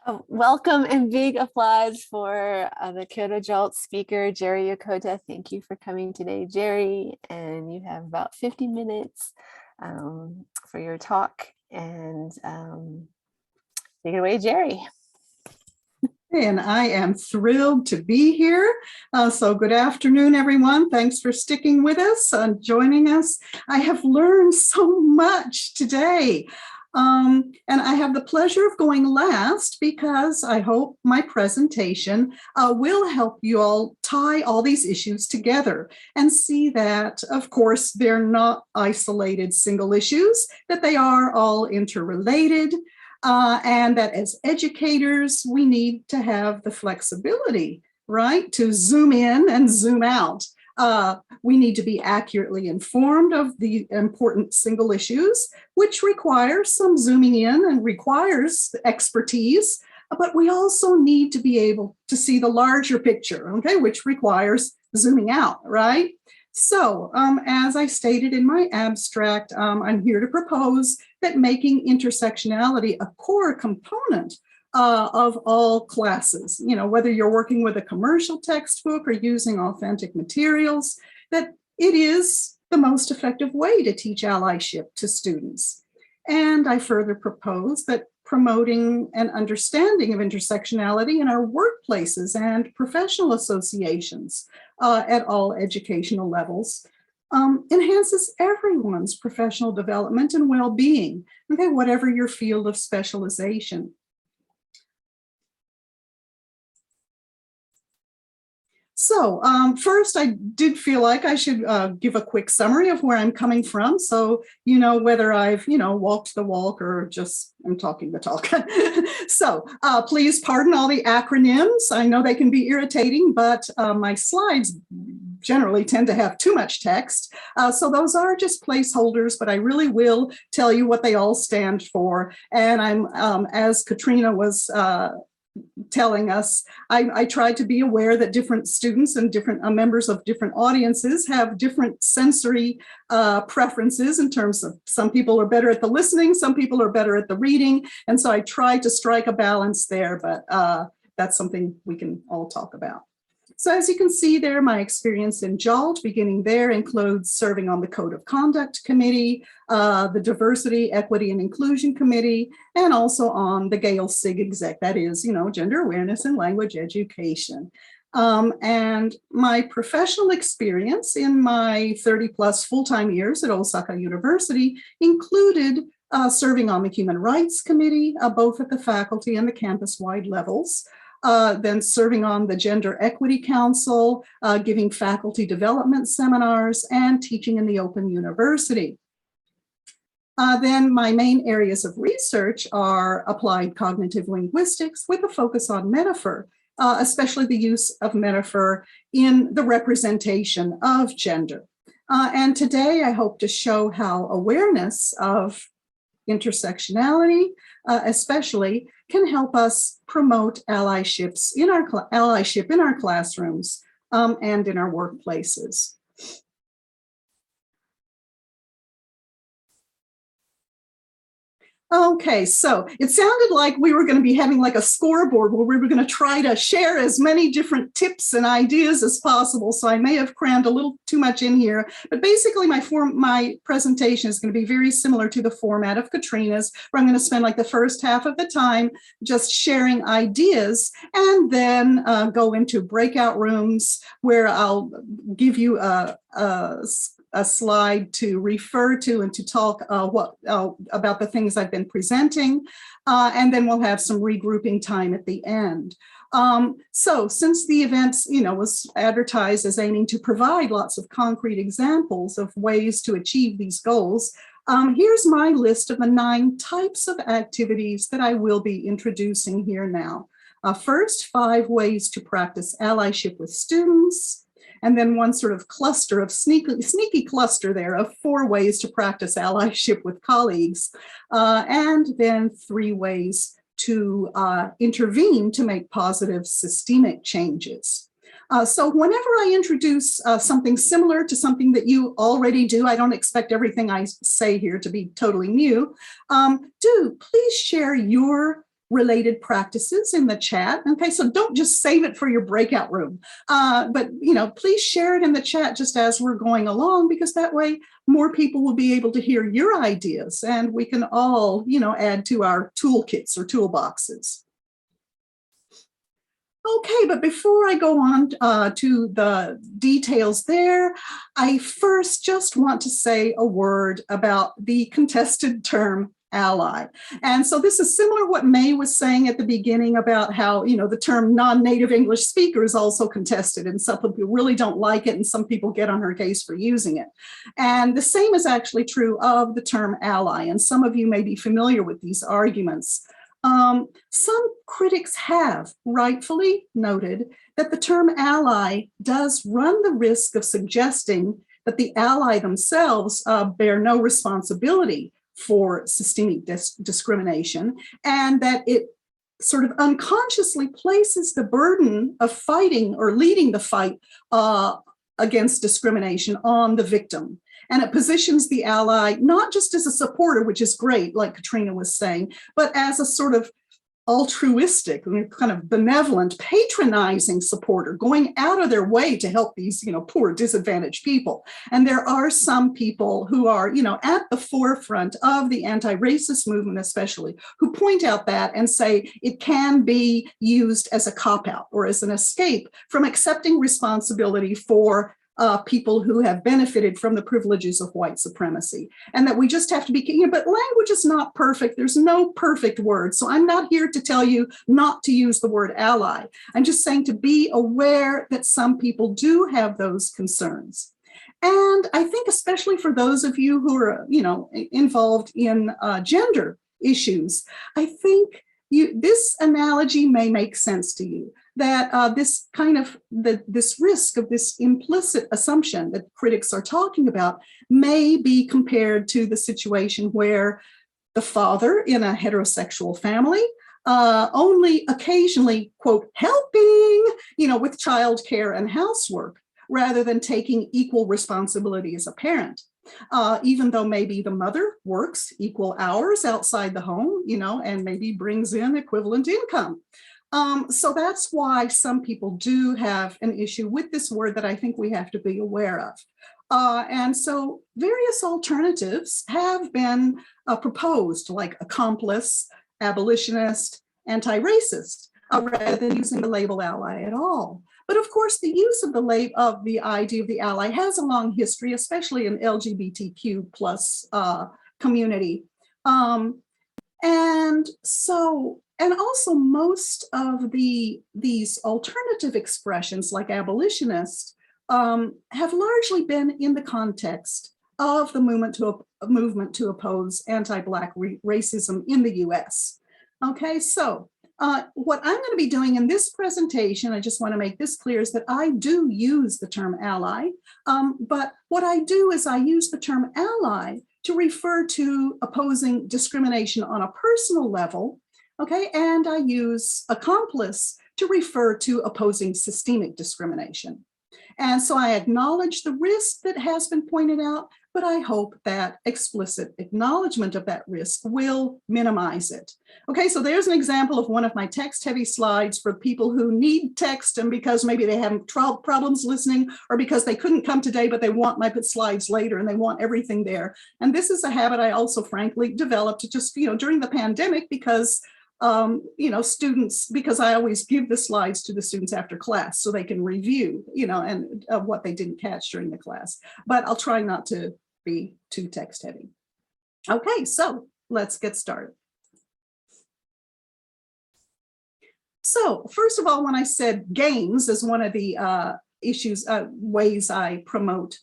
Welcome and big applause for the Kyoto Jolt speaker, Gerry Yokota. Thank you for coming today, Gerry. And you have about 50 minutes for your talk. And take it away, Gerry. And I am thrilled to be here. So good afternoon, everyone. Thanks for sticking with us and joining us. I have learned so much today. And I have the pleasure of going last because I hope my presentation will help you all tie all these issues together and see that, of course, they're not isolated single issues, that they are all interrelated. And that as educators, we need to have the flexibility, right, to zoom in and zoom out. We need to be accurately informed of the important single issues, which requires some zooming in and requires expertise, but we also need to be able to see the larger picture, okay, which requires zooming out, right? So as I stated in my abstract, I'm here to propose that making intersectionality a core component of all classes, you know, whether you're working with a commercial textbook or using authentic materials, that it is the most effective way to teach allyship to students. And I further propose that promoting an understanding of intersectionality in our workplaces and professional associations at all educational levels enhances everyone's professional development and well-being, okay, whatever your field of specialization. So first, I did feel like I should give a quick summary of where I'm coming from. So, you know, whether I've, walked the walk or just I'm talking the talk. So please pardon all the acronyms. I know they can be irritating, but my slides generally tend to have too much text. So those are just placeholders, but I really will tell you what they all stand for. And I'm, as Katrina was telling us, I try to be aware that different students and different members of different audiences have different sensory preferences in terms of some people are better at the listening, some people are better at the reading. And so I try to strike a balance there, but that's something we can all talk about. So as you can see there, my experience in JOLT, beginning there, includes serving on the Code of Conduct Committee, the Diversity, Equity, and Inclusion Committee, and also on the Gale SIG Exec, that is, Gender Awareness and Language Education. And my professional experience in my 30+ full-time years at Osaka University included serving on the Human Rights Committee, both at the faculty and the campus-wide levels. Then serving on the Gender Equity Council, giving faculty development seminars, and teaching in the Open University. Then my main areas of research are applied cognitive linguistics with a focus on metaphor, especially the use of metaphor in the representation of gender. And today I hope to show how awareness of intersectionality, especially, can help us promote allyship in our classrooms and in our workplaces. Okay, so it sounded like we were going to be having like a scoreboard where we were going to try to share as many different tips and ideas as possible. So I may have crammed a little too much in here, but basically my presentation is going to be very similar to the format of Katrina's, where I'm going to spend like the first half of the time just sharing ideas and then go into breakout rooms where I'll give you a slide to refer to and to talk about the things I've been presenting, and then we'll have some regrouping time at the end. So since the event, was advertised as aiming to provide lots of concrete examples of ways to achieve these goals, here's my list of the 9 types of activities that I will be introducing here now. First, 5 ways to practice allyship with students. And then one sort of cluster of sneaky cluster there of 4 ways to practice allyship with colleagues. And then 3 ways to intervene to make positive systemic changes. So whenever I introduce something similar to something that you already do, I don't expect everything I say here to be totally new, do please share your related practices in the chat. Okay, so don't just save it for your breakout room, but please share it in the chat just as we're going along, because that way more people will be able to hear your ideas, and we can all, add to our toolkits or toolboxes. Okay, but before I go on to the details there, I first just want to say a word about the contested term ally. And so this is similar to what May was saying at the beginning about how, the term non-native English speaker is also contested, and some people really don't like it, and some people get on her case for using it. And the same is actually true of the term ally, and some of you may be familiar with these arguments. Some critics have rightfully noted that the term ally does run the risk of suggesting that the ally themselves bear no responsibility for systemic discrimination, and that it sort of unconsciously places the burden of fighting or leading the fight against discrimination on the victim. And it positions the ally not just as a supporter, which is great, like Katrina was saying, but as a sort of altruistic, kind of benevolent, patronizing supporter, going out of their way to help these, poor, disadvantaged people. And there are some people who are, at the forefront of the anti-racist movement, especially, who point out that and say it can be used as a cop-out or as an escape from accepting responsibility for people who have benefited from the privileges of white supremacy, and that we just have to be, but language is not perfect. There's no perfect word. So I'm not here to tell you not to use the word ally. I'm just saying to be aware that some people do have those concerns. And I think especially for those of you who are, involved in gender issues, I think this analogy may make sense to you. That this kind of this risk of this implicit assumption that critics are talking about may be compared to the situation where the father in a heterosexual family only occasionally, quote, helping, with childcare and housework, rather than taking equal responsibility as a parent. Even though maybe the mother works equal hours outside the home, and maybe brings in equivalent income. So that's why some people do have an issue with this word that I think we have to be aware of. And so various alternatives have been proposed, like accomplice, abolitionist, anti-racist, rather than using the label ally at all. But of course, the use of the idea of the ally has a long history, especially in LGBTQ plus community. And also most of these alternative expressions like abolitionist have largely been in the context of the movement to oppose anti-Black racism in the US. Okay, so what I'm going to be doing in this presentation, I just want to make this clear, is that I do use the term ally, but what I do is I use the term ally to refer to opposing discrimination on a personal level. Okay, and I use accomplice to refer to opposing systemic discrimination. And so I acknowledge the risk that has been pointed out, but I hope that explicit acknowledgement of that risk will minimize it. Okay, so there's an example of one of my text-heavy slides for people who need text, and because maybe they have problems listening, or because they couldn't come today, but they want my slides later and they want everything there. And this is a habit I also frankly developed just, during the pandemic, because students, because I always give the slides to the students after class so they can review, and what they didn't catch during the class. But I'll try not to be too text heavy. Okay, so let's get started. So first of all, when I said games as one of the ways I promote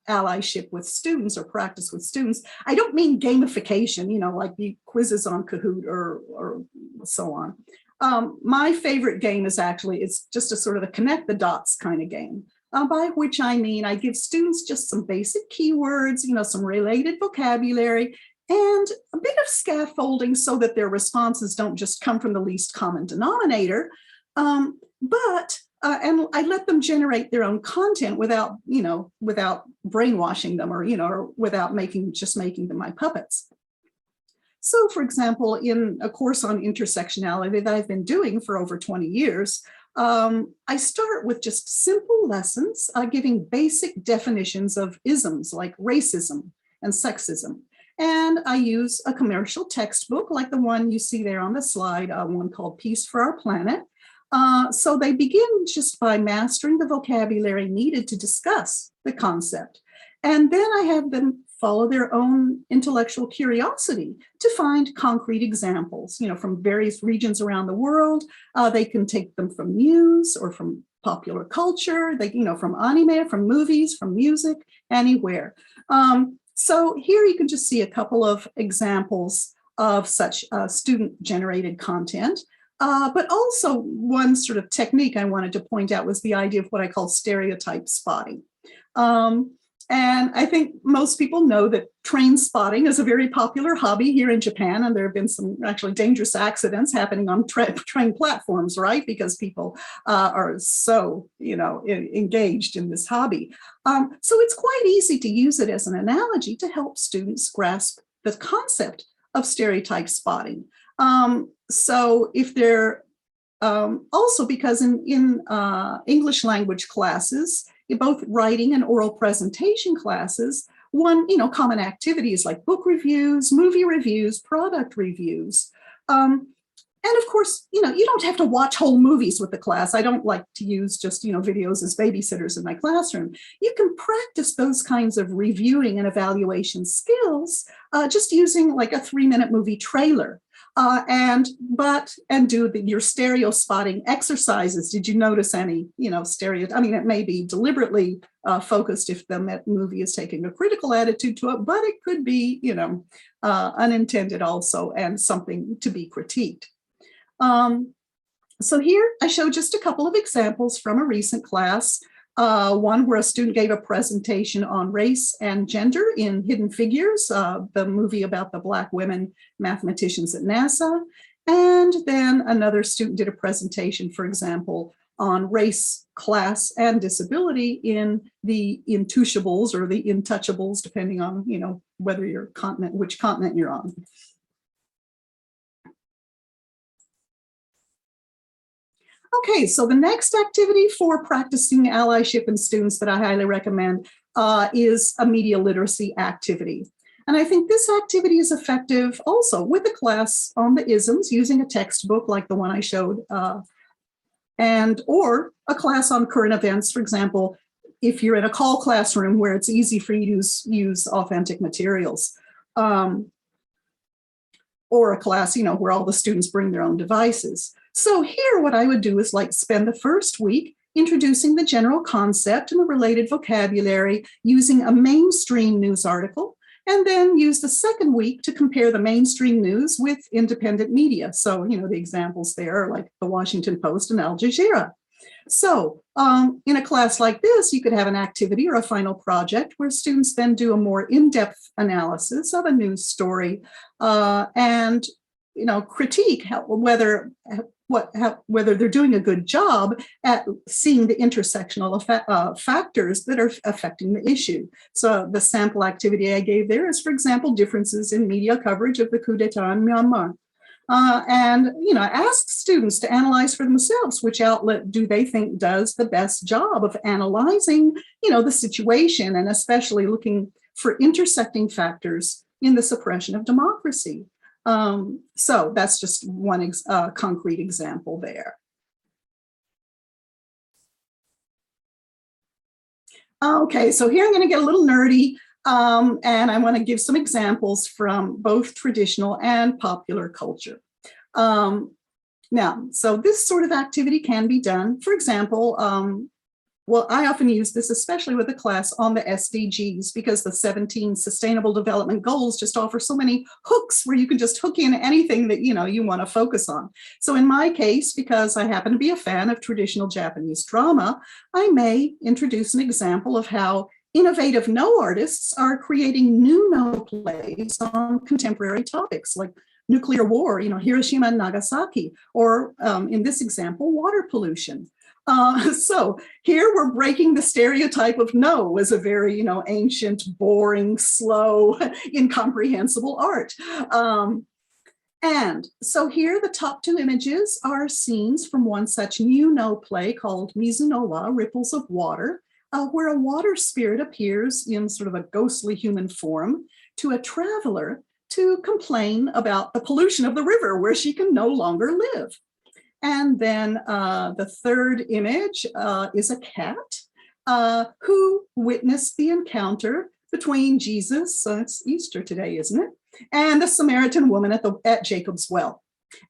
allyship with students or practice with students, I don't mean gamification, like the quizzes on Kahoot or so on. My favorite game is actually, it's just a sort of a connect the dots kind of game, by which I mean I give students just some basic keywords, some related vocabulary, and a bit of scaffolding so that their responses don't just come from the least common denominator, and I let them generate their own content without brainwashing them or without making them my puppets. So for example, in a course on intersectionality that I've been doing for over 20 years, I start with just simple lessons, giving basic definitions of isms like racism and sexism. And I use a commercial textbook like the one you see there on the slide, one called Peace for Our Planet. So they begin just by mastering the vocabulary needed to discuss the concept. And then I have them follow their own intellectual curiosity to find concrete examples, from various regions around the world. They can take them from news or from popular culture, from anime, from movies, from music, anywhere. So here you can just see a couple of examples of such student-generated content. But also one sort of technique I wanted to point out was the idea of what I call stereotype spotting. And I think most people know that train spotting is a very popular hobby here in Japan, and there have been some actually dangerous accidents happening on train platforms, right? Because people are so, engaged in this hobby. So it's quite easy to use it as an analogy to help students grasp the concept of stereotype spotting. So if they're also because in English language classes, in both writing and oral presentation classes, one common activities like book reviews, movie reviews, product reviews. And of course, you don't have to watch whole movies with the class. I don't like to use just, videos as babysitters in my classroom. You can practice those kinds of reviewing and evaluation skills just using like a 3-minute movie trailer. And do your stereo spotting exercises. Did you notice any, stereo? I mean, it may be deliberately focused if the movie is taking a critical attitude to it, but it could be, unintended also and something to be critiqued. So here I show just a couple of examples from a recent class. One where a student gave a presentation on race and gender in Hidden Figures, the movie about the Black women mathematicians at NASA. And then another student did a presentation, for example, on race, class, and disability in the Intouchables or the Intouchables, depending on, whether your continent, which continent you're on. Okay, so the next activity for practicing allyship in students that I highly recommend is a media literacy activity. And I think this activity is effective also with a class on the isms using a textbook like the one I showed, or a class on current events, for example, if you're in a call classroom where it's easy for you to use authentic materials. Or a class, where all the students bring their own devices. So here, what I would do is spend the first week introducing the general concept and the related vocabulary using a mainstream news article, and then use the second week to compare the mainstream news with independent media. So, the examples there are like the Washington Post and Al Jazeera. So in a class like this, you could have an activity or a final project where students then do a more in-depth analysis of a news story and, critique whether they're doing a good job at seeing the intersectional factors that are affecting the issue. So the sample activity I gave there is, for example, differences in media coverage of the coup d'etat in Myanmar. And, ask students to analyze for themselves which outlet do they think does the best job of analyzing, the situation, and especially looking for intersecting factors in the suppression of democracy. So that's just one concrete example there. Okay, so here I'm going to get a little nerdy. And I want to give some examples from both traditional and popular culture. Now, so this sort of activity can be done. For example, I often use this, especially with a class on the SDGs, because the 17 Sustainable Development Goals just offer so many hooks where you can just hook in anything that you want to focus on. So in my case, because I happen to be a fan of traditional Japanese drama, I may introduce an example of how innovative no artists are creating new no plays on contemporary topics like nuclear war, Hiroshima and Nagasaki, or in this example, water pollution. So here we're breaking the stereotype of no as a very, ancient, boring, slow, incomprehensible art. And so here the top two images are scenes from one such new no play called Mizunowa, Ripples of Water, where a water spirit appears in sort of a ghostly human form to a traveler to complain about the pollution of the river where she can no longer live. And then the third image is a cat who witnessed the encounter between Jesus, it's Easter today, isn't it? And the Samaritan woman at Jacob's well.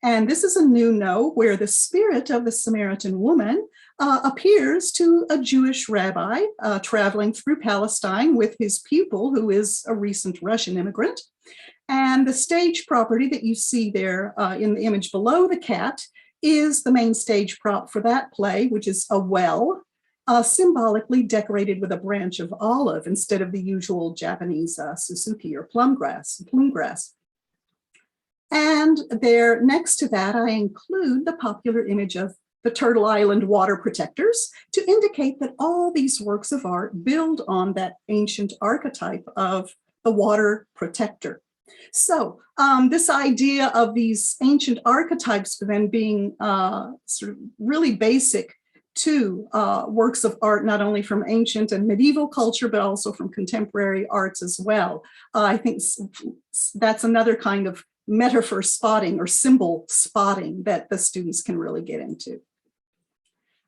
And this is a new no where the spirit of the Samaritan woman appears to a Jewish rabbi traveling through Palestine with his pupil, who is a recent Russian immigrant. And the stage property that you see there in the image below the cat is the main stage prop for that play, which is a well, symbolically decorated with a branch of olive instead of the usual Japanese Suzuki or plume grass. And there, next to that, I include the popular image of the Turtle Island water protectors to indicate that all these works of art build on that ancient archetype of the water protector. So this idea of these ancient archetypes then being sort of really basic to works of art, not only from ancient and medieval culture, but also from contemporary arts as well. I think that's another kind of metaphor spotting or symbol spotting that the students can really get into.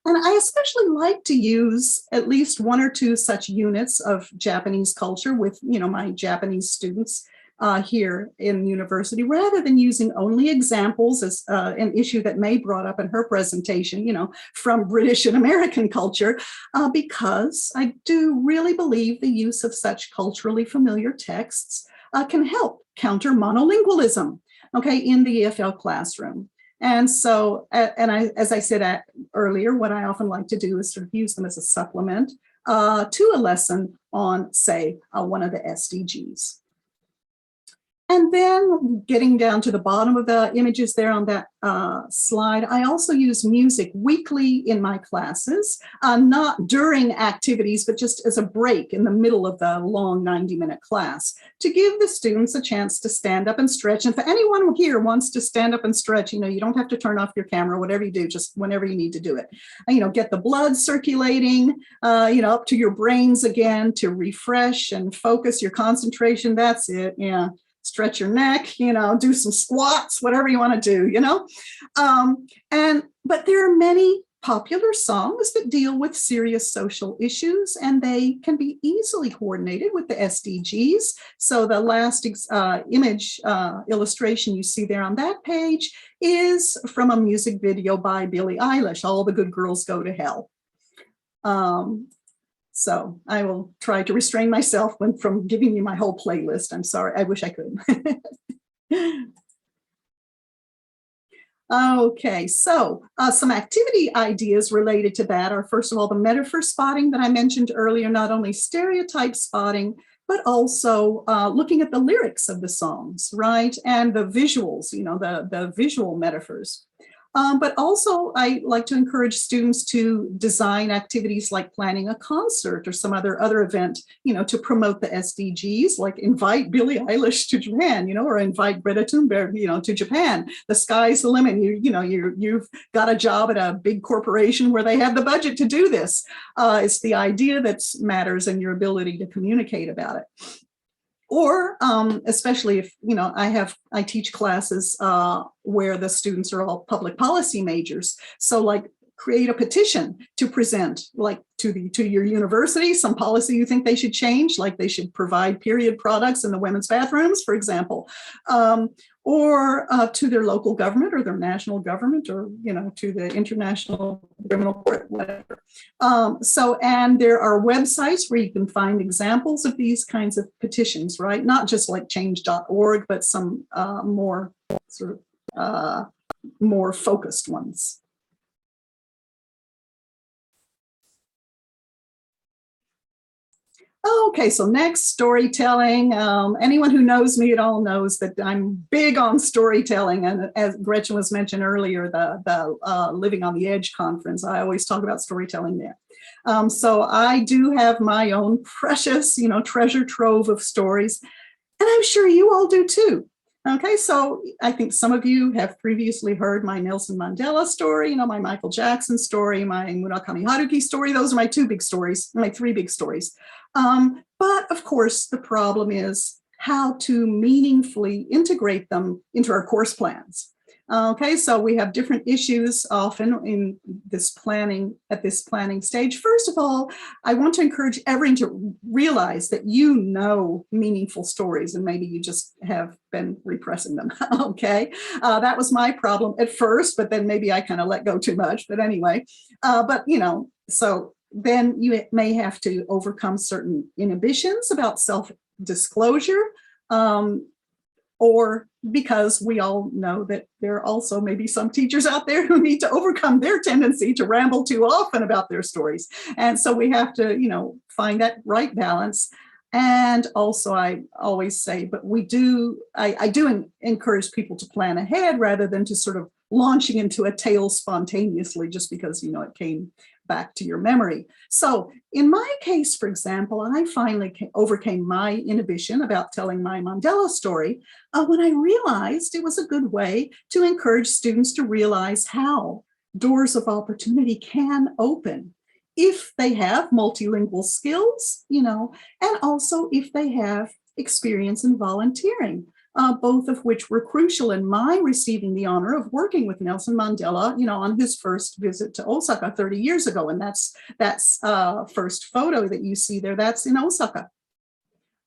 And I especially like to use at least one or two such units of Japanese culture with, my Japanese students here in university, rather than using only examples as an issue that May brought up in her presentation, from British and American culture, because I do really believe the use of such culturally familiar texts can help counter monolingualism, in the EFL classroom. And so, as I said earlier, what I often like to do is sort of use them as a supplement to a lesson on, say, one of the SDGs. And then getting down to the bottom of the images there on that slide, I also use music weekly in my classes, not during activities, but just as a break in the middle of the long 90-minute class to give the students a chance to stand up and stretch. And if anyone here wants to stand up and stretch, you don't have to turn off your camera, whatever you do, just whenever you need to do it. Get the blood circulating, up to your brains again to refresh and focus your concentration. That's it. Yeah. Stretch your neck, do some squats, whatever you want to do, but there are many popular songs that deal with serious social issues, and they can be easily coordinated with the SDGs. So the last image illustration you see there on that page is from a music video by Billie Eilish, All the Good Girls Go to Hell. So I will try to restrain myself from giving you my whole playlist. I'm sorry, I wish I could. Okay, so some activity ideas related to that are, first of all, the metaphor spotting that I mentioned earlier, not only stereotype spotting, but also looking at the lyrics of the songs, right? And the visuals, the visual metaphors. But also, I like to encourage students to design activities like planning a concert or some other event, to promote the SDGs, like invite Billie Eilish to Japan, or invite Greta Thunberg, to Japan. The sky's the limit. You've got a job at a big corporation where they have the budget to do this. It's the idea that matters and your ability to communicate about it. Or especially if, I teach classes where the students are all public policy majors. So like create a petition to present like to your university, some policy you think they should change, like they should provide period products in the women's bathrooms, for example, or to their local government or their national government, or, to the International Criminal Court, whatever. And there are websites where you can find examples of these kinds of petitions, right? Not just like change.org, but some more sort of more focused ones. Okay, so next, storytelling. Anyone who knows me at all knows that I'm big on storytelling. And as Gretchen was mentioned earlier, the Living on the Edge conference, I always talk about storytelling there. So I do have my own precious, treasure trove of stories. And I'm sure you all do too. Okay, so I think some of you have previously heard my Nelson Mandela story, my Michael Jackson story, my Murakami Haruki story. Those are my two big stories, my three big stories. But of course, the problem is how to meaningfully integrate them into our course plans. Okay, so we have different issues often in this planning, at this planning stage. First of all, I want to encourage everyone to realize that meaningful stories, and maybe you just have been repressing them. Okay, that was my problem at first, but then maybe I kind of let go too much. But anyway, so then you may have to overcome certain inhibitions about self-disclosure. Or because we all know that there are also maybe some teachers out there who need to overcome their tendency to ramble too often about their stories. And so we have to, find that right balance. And also, I always say, but I do encourage people to plan ahead rather than to sort of launching into a tale spontaneously just because, it came back to your memory. So in my case, for example, I finally overcame my inhibition about telling my Mandela story when I realized it was a good way to encourage students to realize how doors of opportunity can open if they have multilingual skills, and also if they have experience in volunteering. Both of which were crucial in my receiving the honor of working with Nelson Mandela, on his first visit to Osaka 30 years ago. And that's first photo that you see there, that's in Osaka.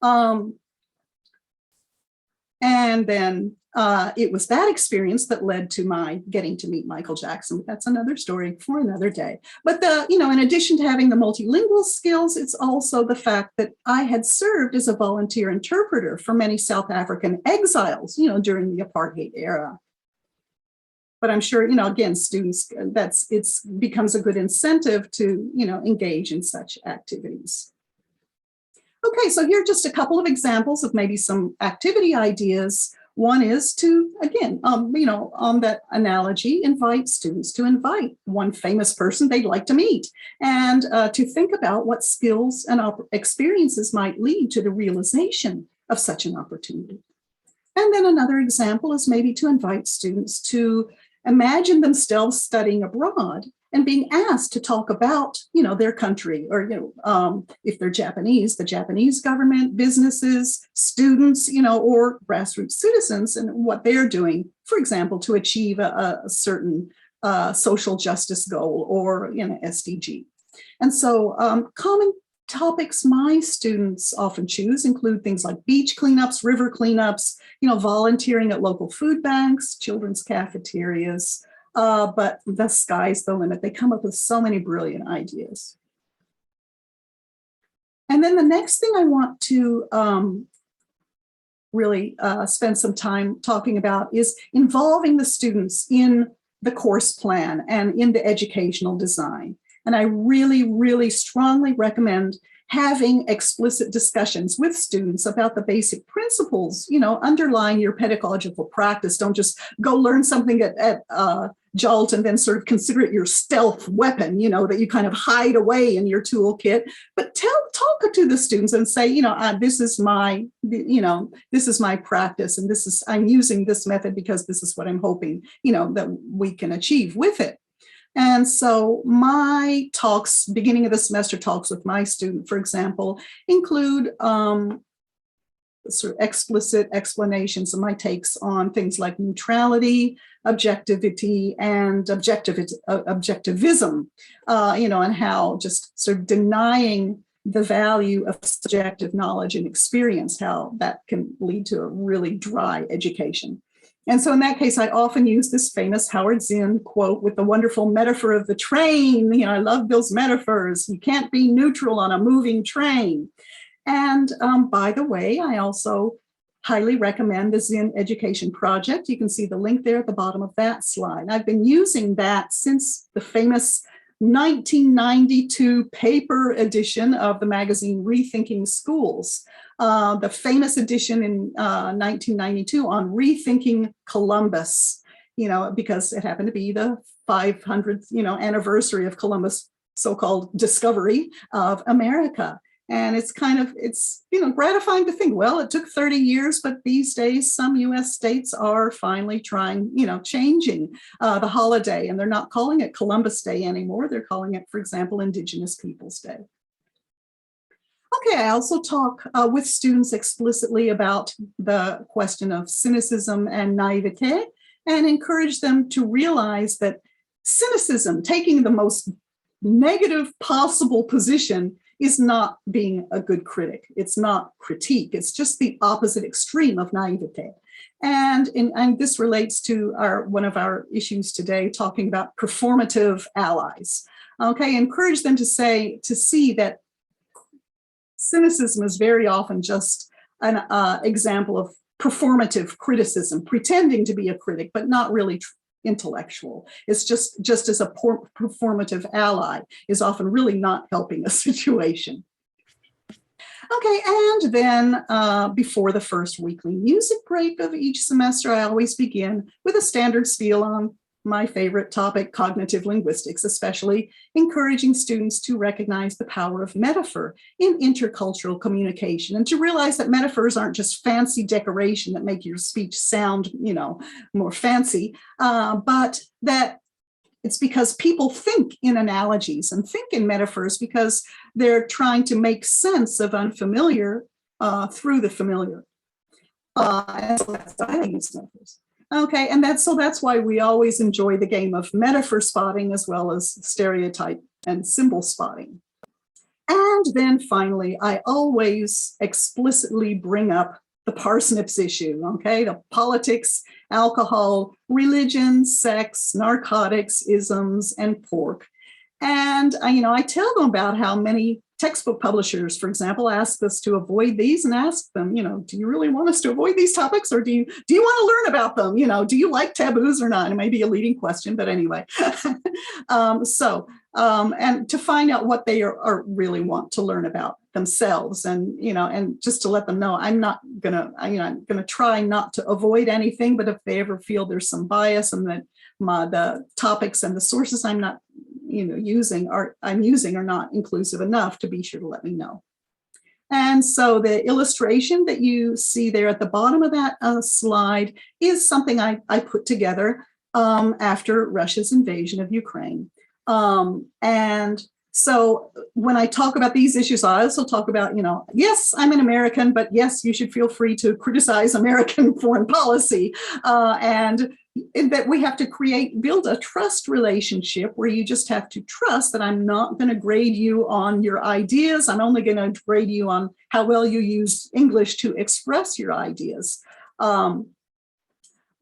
And then it was that experience that led to my getting to meet Michael Jackson. That's another story for another day. But in addition to having the multilingual skills, it's also the fact that I had served as a volunteer interpreter for many South African exiles, during the apartheid era. But I'm sure, again, students, it becomes a good incentive to, engage in such activities. Okay, so here are just a couple of examples of maybe some activity ideas. One is to, again, on that analogy, invite students to invite one famous person they'd like to meet and to think about what skills and experiences might lead to the realization of such an opportunity. And then another example is maybe to invite students to imagine themselves studying abroad and being asked to talk about, their country, or, if they're Japanese, the Japanese government, businesses, students, or grassroots citizens, and what they're doing, for example, to achieve a certain social justice goal or SDG. And so common topics my students often choose include things like beach cleanups, river cleanups, volunteering at local food banks, children's cafeterias, but the sky's the limit. They come up with so many brilliant ideas. And then the next thing I want to really spend some time talking about is involving the students in the course plan and in the educational design. And I really, really strongly recommend having explicit discussions with students about the basic principles, underlying your pedagogical practice. Don't just go learn something at JOLT and then sort of consider it your stealth weapon, that you kind of hide away in your toolkit. But talk to the students and say, this is my practice, and I'm using this method because this is what I'm hoping, that we can achieve with it. And so my talks, beginning of the semester talks with my student, for example, include sort of explicit explanations of my takes on things like neutrality, objectivity, and objectivism, and how just sort of denying the value of subjective knowledge and experience, how that can lead to a really dry education. And so in that case, I often use this famous Howard Zinn quote with the wonderful metaphor of the train. I love Bill's metaphors. You can't be neutral on a moving train. And by the way, I also highly recommend the Zinn Education Project. You can see the link there at the bottom of that slide. I've been using that since the famous 1992 paper edition of the magazine Rethinking Schools. The famous edition in 1992 on rethinking Columbus, because it happened to be the 500th, anniversary of Columbus' so-called discovery of America. And it's gratifying to think, well, it took 30 years, but these days some US states are finally trying, changing the holiday, and they're not calling it Columbus Day anymore. They're calling it, for example, Indigenous Peoples Day. Okay, I also talk with students explicitly about the question of cynicism and naivete, and encourage them to realize that cynicism, taking the most negative possible position, is not being a good critic. It's not critique. It's just the opposite extreme of naivete. And this relates to one of our issues today, talking about performative allies. Okay, encourage them to see that cynicism is very often just an example of performative criticism, pretending to be a critic, but not really intellectual. It's just as a performative ally is often really not helping a situation. Okay, and then before the first weekly music break of each semester, I always begin with a standard spiel on my favorite topic, cognitive linguistics, especially encouraging students to recognize the power of metaphor in intercultural communication, and to realize that metaphors aren't just fancy decoration that make your speech sound, more fancy, but that it's because people think in analogies and think in metaphors because they're trying to make sense of unfamiliar through the familiar. And so that's why I use metaphors. Okay, and that's why we always enjoy the game of metaphor spotting as well as stereotype and symbol spotting. And then finally, I always explicitly bring up the parsnips issue, okay? The politics, alcohol, religion, sex, narcotics, isms, and pork. And I tell them about how many textbook publishers, for example, ask us to avoid these, and ask them, do you really want us to avoid these topics, or do you want to learn about them? Do you like taboos or not? It may be a leading question, but anyway. And to find out what they are really want to learn about themselves, and and just to let them know, I'm gonna try not to avoid anything, but if they ever feel there's some bias and that the topics and the sources I'm using are not inclusive enough, to be sure to let me know. And so the illustration that you see there at the bottom of that slide is something I put together after Russia's invasion of Ukraine. And so when I talk about these issues, I also talk about, yes, I'm an American, but yes, you should feel free to criticize American foreign policy, and that we have to build a trust relationship where you just have to trust that I'm not going to grade you on your ideas. I'm only going to grade you on how well you use English to express your ideas.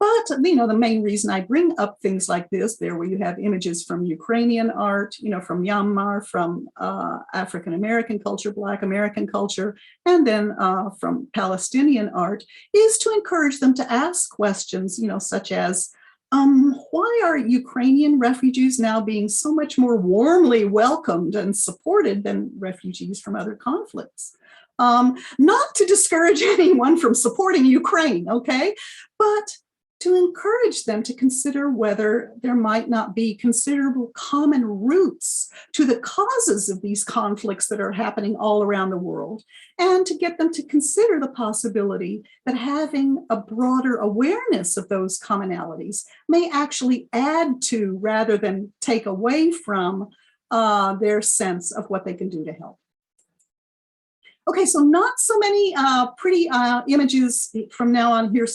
But the main reason I bring up things like this, there where you have images from Ukrainian art, from Myanmar, from African American culture, Black American culture, and then from Palestinian art, is to encourage them to ask questions, such as, why are Ukrainian refugees now being so much more warmly welcomed and supported than refugees from other conflicts? Not to discourage anyone from supporting Ukraine, okay, but to encourage them to consider whether there might not be considerable common roots to the causes of these conflicts that are happening all around the world, and to get them to consider the possibility that having a broader awareness of those commonalities may actually add to, rather than take away from, their sense of what they can do to help. Okay, so not so many pretty images from now on here.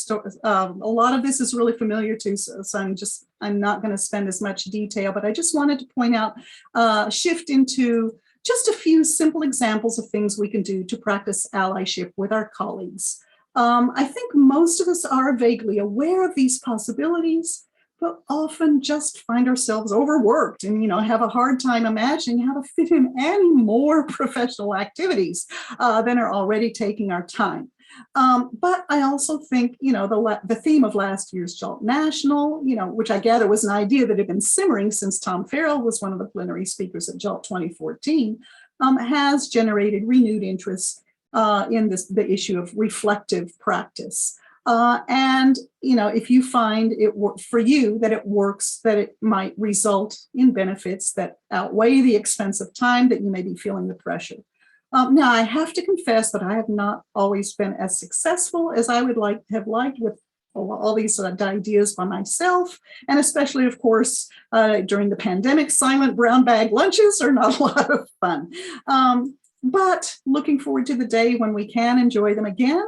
A lot of this is really familiar to, so I'm not going to spend as much detail, but I just wanted to point out, shift into just a few simple examples of things we can do to practice allyship with our colleagues. I think most of us are vaguely aware of these possibilities, but often just find ourselves overworked and have a hard time imagining how to fit in any more professional activities than are already taking our time. But I also think the theme of last year's JALT National, which I gather was an idea that had been simmering since Tom Farrell was one of the plenary speakers at JALT 2014, has generated renewed interest in the issue of reflective practice. And if you find it for you that it works, that it might result in benefits that outweigh the expense of time that you may be feeling the pressure Now, I have to confess that I have not always been as successful as I would have liked with all these ideas by myself, and especially, of course, during the pandemic, silent brown bag lunches are not a lot of fun. But looking forward to the day when we can enjoy them again.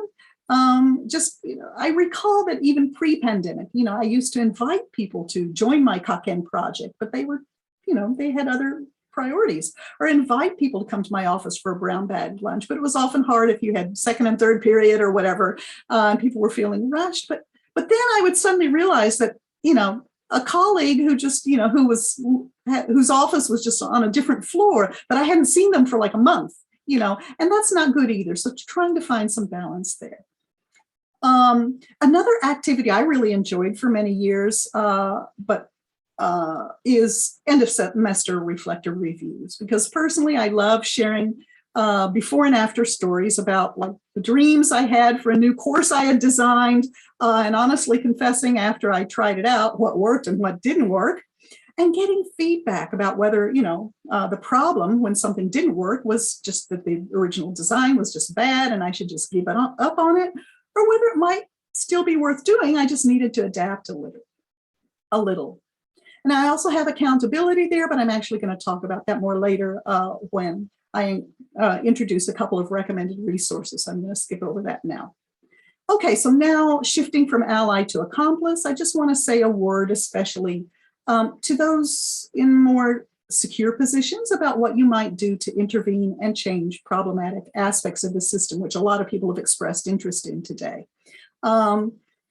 I recall that even pre-pandemic, I used to invite people to join my Kaken project, but they were, they had other priorities, or invite people to come to my office for a brown bag lunch. But it was often hard if you had second and third period or whatever, and people were feeling rushed. But then I would suddenly realize that, a colleague who just, whose office was just on a different floor, but I hadn't seen them for like a month, and that's not good either. So trying to find some balance there. Another activity I really enjoyed for many years, is end of semester reflective reviews, because personally I love sharing before and after stories about like the dreams I had for a new course I had designed, and honestly confessing after I tried it out what worked and what didn't work, and getting feedback about whether, the problem when something didn't work was just that the original design was just bad and I should just give up on it, or whether it might still be worth doing. I just needed to adapt a little. And I also have accountability there, but I'm actually going to talk about that more later when I introduce a couple of recommended resources. I'm going to skip over that now. Okay, so now shifting from ally to accomplice, I just want to say a word, especially to those in more secure positions, about what you might do to intervene and change problematic aspects of the system, which a lot of people have expressed interest in today.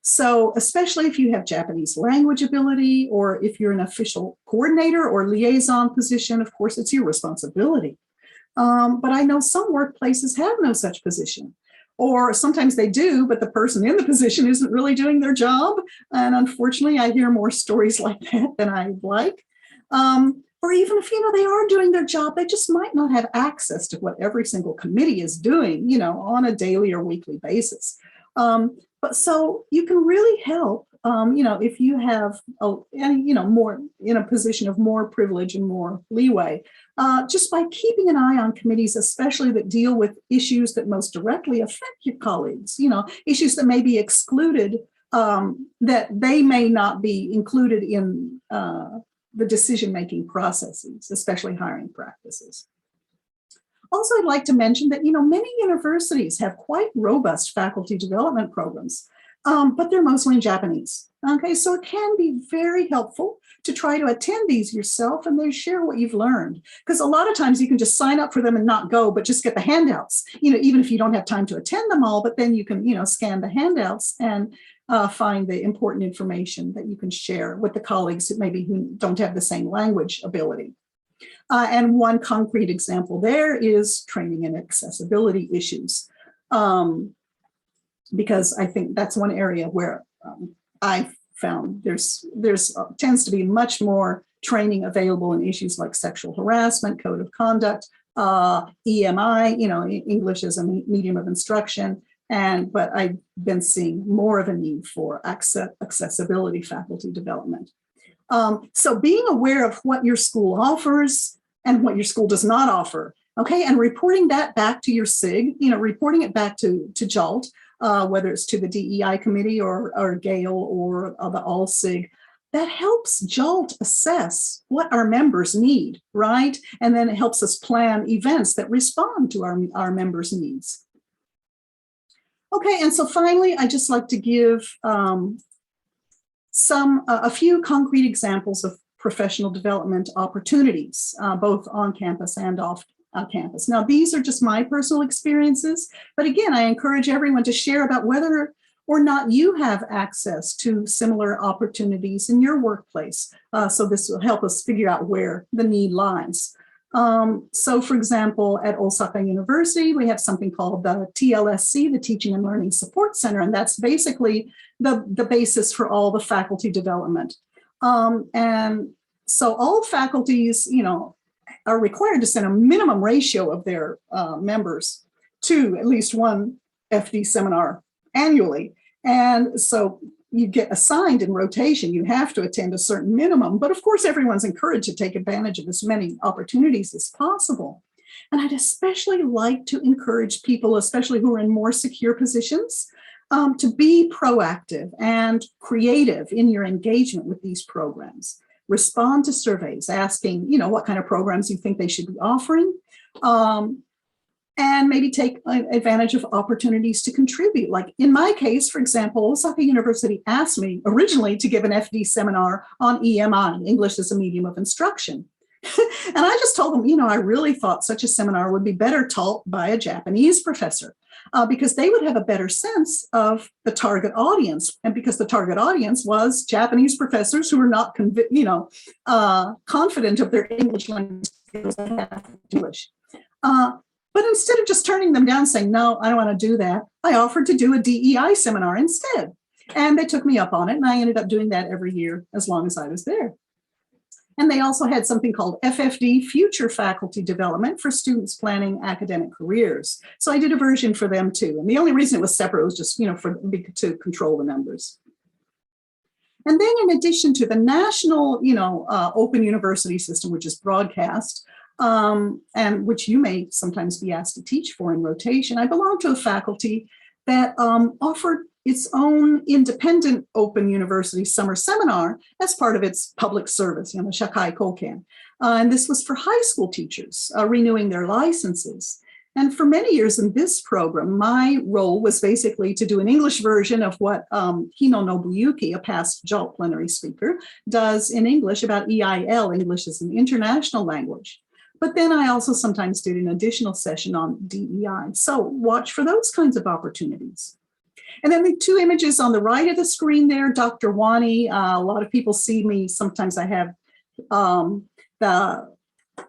So especially if you have Japanese language ability, or if you're an official coordinator or liaison position, of course, it's your responsibility. But I know some workplaces have no such position, or sometimes they do, but the person in the position isn't really doing their job. And unfortunately, I hear more stories like that than I'd like. Or even if, they are doing their job, they just might not have access to what every single committee is doing, on a daily or weekly basis. But so you can really help, if you have, more in a position of more privilege and more leeway, just by keeping an eye on committees, especially that deal with issues that most directly affect your colleagues, issues that may be excluded, that they may not be included in the decision-making processes, especially hiring practices. Also, I'd like to mention that, many universities have quite robust faculty development programs, but they're mostly in Japanese. Okay, so it can be very helpful to try to attend these yourself and then share what you've learned. Because a lot of times you can just sign up for them and not go, but just get the handouts, even if you don't have time to attend them all, but then you can, scan the handouts and find the important information that you can share with the colleagues that maybe who don't have the same language ability. And one concrete example there is training in accessibility issues, because I think that's one area where I found there's tends to be much more training available in issues like sexual harassment, code of conduct, EMI, English as a medium of instruction, but I've been seeing more of a need for accessibility faculty development. So being aware of what your school offers and what your school does not offer, okay, and reporting that back to your SIG, reporting it back to JALT, whether it's to the DEI committee or GALE or the All-SIG, that helps JALT assess what our members need, right? And then it helps us plan events that respond to our members' needs. Okay, and so finally, I just like to give a few concrete examples of professional development opportunities, both on campus and off campus. Now, these are just my personal experiences, but again, I encourage everyone to share about whether or not you have access to similar opportunities in your workplace. So this will help us figure out where the need lies. So for example, at Osaka University, we have something called the TLSC, the Teaching and Learning Support Center, and that's basically the basis for all the faculty development. And so all faculties, are required to send a minimum ratio of their members to at least one FD seminar annually. And so you get assigned in rotation, you have to attend a certain minimum, but of course everyone's encouraged to take advantage of as many opportunities as possible. And I'd especially like to encourage people, especially who are in more secure positions, to be proactive and creative in your engagement with these programs. Respond to surveys asking, what kind of programs you think they should be offering, and maybe take advantage of opportunities to contribute. Like in my case, for example, Osaka University asked me originally to give an FD seminar on EMI, English as a Medium of Instruction. And I just told them, I really thought such a seminar would be better taught by a Japanese professor, because they would have a better sense of the target audience. And because the target audience was Japanese professors who were not, confident of their English language skills. English. But instead of just turning them down, saying, no, I don't want to do that, I offered to do a DEI seminar instead. And they took me up on it. And I ended up doing that every year as long as I was there. And they also had something called FFD, Future Faculty Development, for students planning academic careers. So I did a version for them too. And the only reason it was separate was just, to control the numbers. And then in addition to the national, open university system, which is broadcast, and which you may sometimes be asked to teach for in rotation, I belong to a faculty that offered its own independent open university summer seminar as part of its public service, the Shakai Koken. And this was for high school teachers renewing their licenses. And for many years in this program, my role was basically to do an English version of what Hino Nobuyuki, a past JALT plenary speaker, does in English about EIL, English as an international language. But then I also sometimes did an additional session on DEI. So watch for those kinds of opportunities. And then the two images on the right of the screen there, Dr. Wani, a lot of people see me, sometimes I have the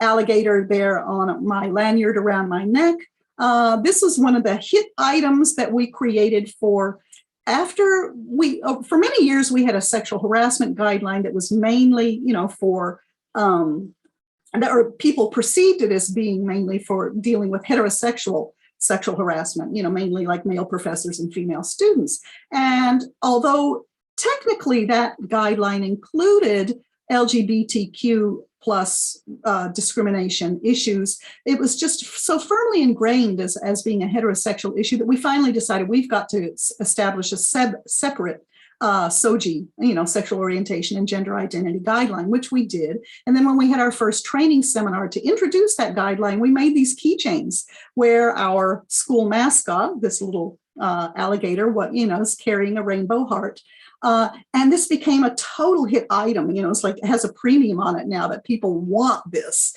alligator there on my lanyard around my neck. This is one of the hit items that we created for after we, for many years, we had a sexual harassment guideline that was mainly, for, or people perceived it as being mainly for dealing with heterosexual sexual harassment, mainly like male professors and female students. And although technically that guideline included LGBTQ plus discrimination issues, it was just so firmly ingrained as being a heterosexual issue that we finally decided we've got to establish a separate SOGI, sexual orientation and gender identity guideline, which we did. And then when we had our first training seminar to introduce that guideline, we made these keychains where our school mascot, this little alligator, is carrying a rainbow heart. And this became a total hit item. It's like it has a premium on it now that people want this.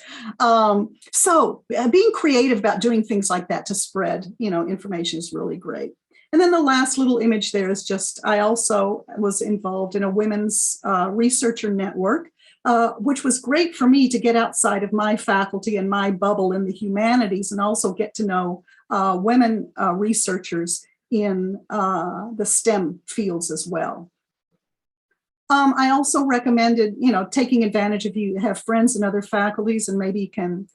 So being creative about doing things like that to spread, information is really great. And then the last little image there is just, I also was involved in a women's researcher network, which was great for me to get outside of my faculty and my bubble in the humanities and also get to know women researchers in the STEM fields as well. I also recommended, taking advantage if you have friends in other faculties and maybe can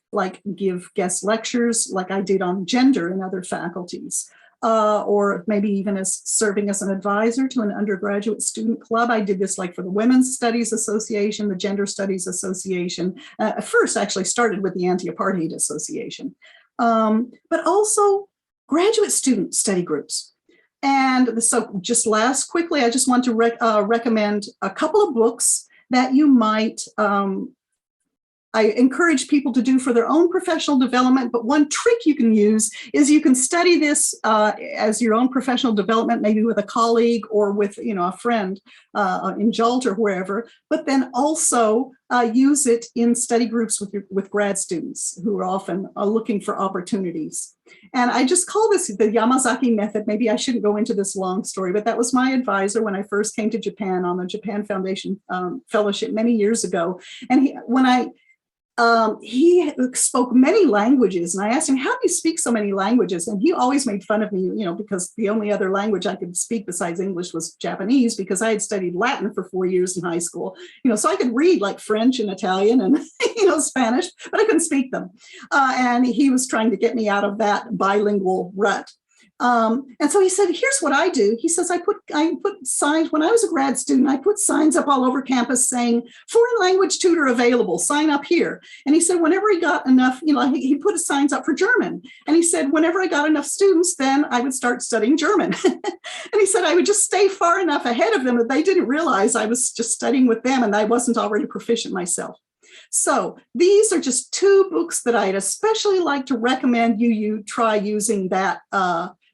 give guest lectures like I did on gender in other faculties. Or maybe even as serving as an advisor to an undergraduate student club. I did this for the Women's Studies Association, the Gender Studies Association. First actually started with the Anti-Apartheid Association, but also graduate student study groups. And so just quickly, I just want to recommend a couple of books that you might I encourage people to do for their own professional development, but one trick you can use is you can study this as your own professional development, maybe with a colleague or with a friend in JALT or wherever, but then also use it in study groups with grad students who are often looking for opportunities. And I just call this the Yamazaki method. Maybe I shouldn't go into this long story, but that was my advisor when I first came to Japan on the Japan Foundation Fellowship many years ago. And he spoke many languages, and I asked him, how do you speak so many languages? And he always made fun of me, because the only other language I could speak besides English was Japanese, because I had studied Latin for 4 years in high school, so I could read French and Italian and, Spanish, but I couldn't speak them. And he was trying to get me out of that bilingual rut. And so he said, here's what I do. He says, I put signs when I was a grad student, I put signs up all over campus saying, foreign language tutor available, sign up here. And he said, whenever he got enough, he put his signs up for German. And he said, whenever I got enough students, then I would start studying German. And he said, I would just stay far enough ahead of them that they didn't realize I was just studying with them and I wasn't already proficient myself. So these are just two books that I'd especially like to recommend you try using that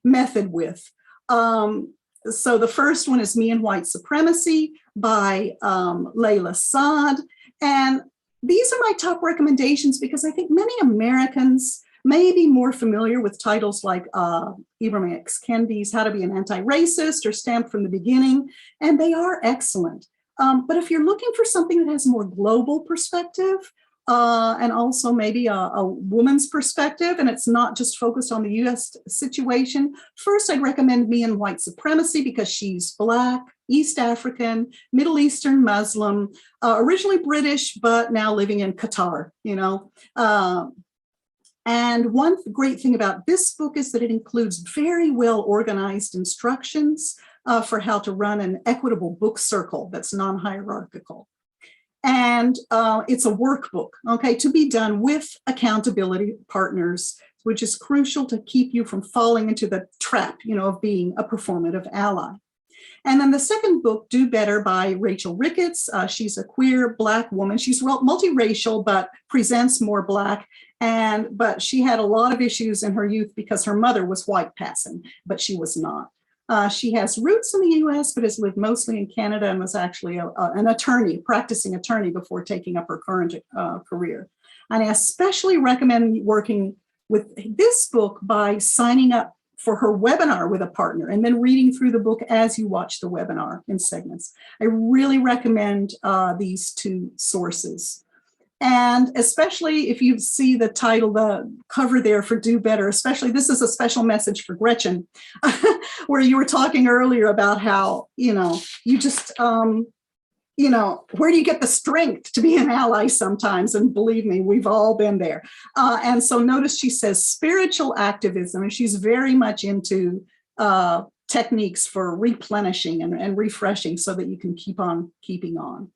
method with. So the first one is Me and White Supremacy by Layla Saad. And these are my top recommendations because I think many Americans may be more familiar with titles like Ibram X. Kendi's How to Be an Anti-Racist or Stamped from the Beginning, and they are excellent. But if you're looking for something that has a more global perspective, and also maybe a woman's perspective, and it's not just focused on the US situation, first I'd recommend Me and White Supremacy because she's Black, East African, Middle Eastern Muslim, originally British, but now living in Qatar, and one great thing about this book is that it includes very well organized instructions for how to run an equitable book circle that's non-hierarchical. And it's a workbook, okay, to be done with accountability partners, which is crucial to keep you from falling into the trap, of being a performative ally. And then the second book, Do Better by Rachel Ricketts. She's a queer Black woman. She's multiracial, but presents more Black. But she had a lot of issues in her youth because her mother was white passing, but she was not. She has roots in the US, but has lived mostly in Canada and was actually an attorney, practicing attorney before taking up her current career. And I especially recommend working with this book by signing up for her webinar with a partner and then reading through the book as you watch the webinar in segments. I really recommend these two sources. And especially if you see the title, the cover there for Do Better, especially this is a special message for Gretchen, where you were talking earlier about how, you just, where do you get the strength to be an ally sometimes? And believe me, we've all been there. And so notice she says spiritual activism, and she's very much into techniques for replenishing and refreshing so that you can keep on keeping on.